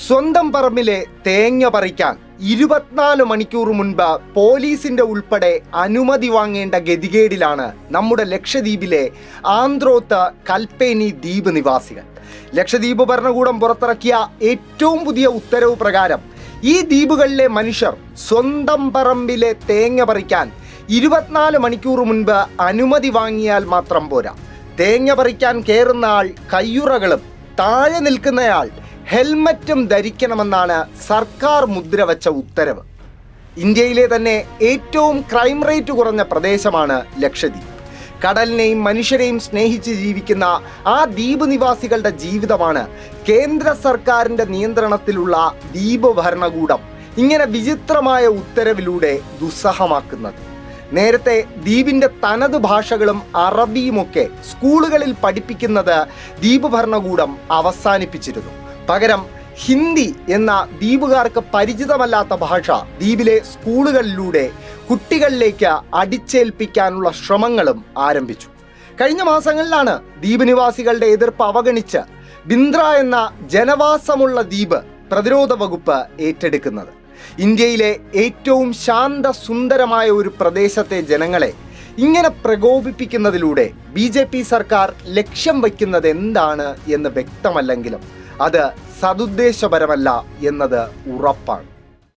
സ്വന്തം പറമ്പിലെ തേങ്ങ പറിക്കാൻ 24 മണിക്കൂർ മുൻപ് പോലീസിന്റെ ഉൾപ്പെടെ അനുമതി വാങ്ങേണ്ട ഗതികേടിലാണ് നമ്മുടെ ലക്ഷദ്വീപിലെ ആന്ത്രോത്ത് കൽപ്പേനി ദ്വീപ് നിവാസികൾ. ലക്ഷദ്വീപ് ഭരണകൂടം പുറത്തിറക്കിയ ഏറ്റവും പുതിയ ഉത്തരവ് പ്രകാരം ഈ ദ്വീപുകളിലെ മനുഷ്യർ സ്വന്തം പറമ്പിലെ തേങ്ങ പറിക്കാൻ 24 മണിക്കൂർ മുൻപ് അനുമതി വാങ്ങിയാൽ മാത്രം പോരാ. തേങ്ങ പറിക്കാൻ കയറുന്ന ആൾ കയ്യുറകളും താഴെ നിൽക്കുന്നയാൾ ഹെൽമറ്റും ധരിക്കണമെന്നാണ് സർക്കാർ മുദ്രവച്ച ഉത്തരവ്. ഇന്ത്യയിലെ തന്നെ ഏറ്റവും ക്രൈം റേറ്റ് കുറഞ്ഞ പ്രദേശമാണ് ലക്ഷദ്വീപ്. കടലിനെയും മനുഷ്യരെയും സ്നേഹിച്ച് ജീവിക്കുന്ന ആ ദ്വീപ് നിവാസികളുടെ ജീവിതമാണ് കേന്ദ്ര സർക്കാരിൻ്റെ നിയന്ത്രണത്തിലുള്ള ദ്വീപ് ഭരണകൂടം ഇങ്ങനെ വിചിത്രമായ ഉത്തരവിലൂടെ ദുസ്സഹമാക്കുന്നത്. നേരത്തെ ദ്വീപിൻ്റെ തനത് ഭാഷകളും അറബിയുമൊക്കെ സ്കൂളുകളിൽ പഠിപ്പിക്കുന്നത് ദ്വീപ് ഭരണകൂടം അവസാനിപ്പിച്ചിരുന്നു. പകരം ഹിന്ദി എന്ന ദ്വീപുകാർക്ക് പരിചിതമല്ലാത്ത ഭാഷ ദ്വീപിലെ സ്കൂളുകളിലൂടെ കുട്ടികളിലേക്ക് അടിച്ചേൽപ്പിക്കാനുള്ള ശ്രമങ്ങളും ആരംഭിച്ചു. കഴിഞ്ഞ മാസങ്ങളിലാണ് ദ്വീപ് നിവാസികളുടെ എതിർപ്പ് അവഗണിച്ച് ബിന്ദ്ര എന്ന ജനവാസമുള്ള ദ്വീപ് പ്രതിരോധ വകുപ്പ് ഏറ്റെടുക്കുന്നത്. ഇന്ത്യയിലെ ഏറ്റവും ശാന്ത സുന്ദരമായ ഒരു പ്രദേശത്തെ ജനങ്ങളെ ഇങ്ങനെ പ്രകോപിപ്പിക്കുന്നതിലൂടെ BJP സർക്കാർ ലക്ഷ്യം വയ്ക്കുന്നത് എന്താണ് എന്ന് വ്യക്തമല്ലെങ്കിലും അത് സദുദ്ദേശപരമല്ല എന്നത് ഉറപ്പാണ്.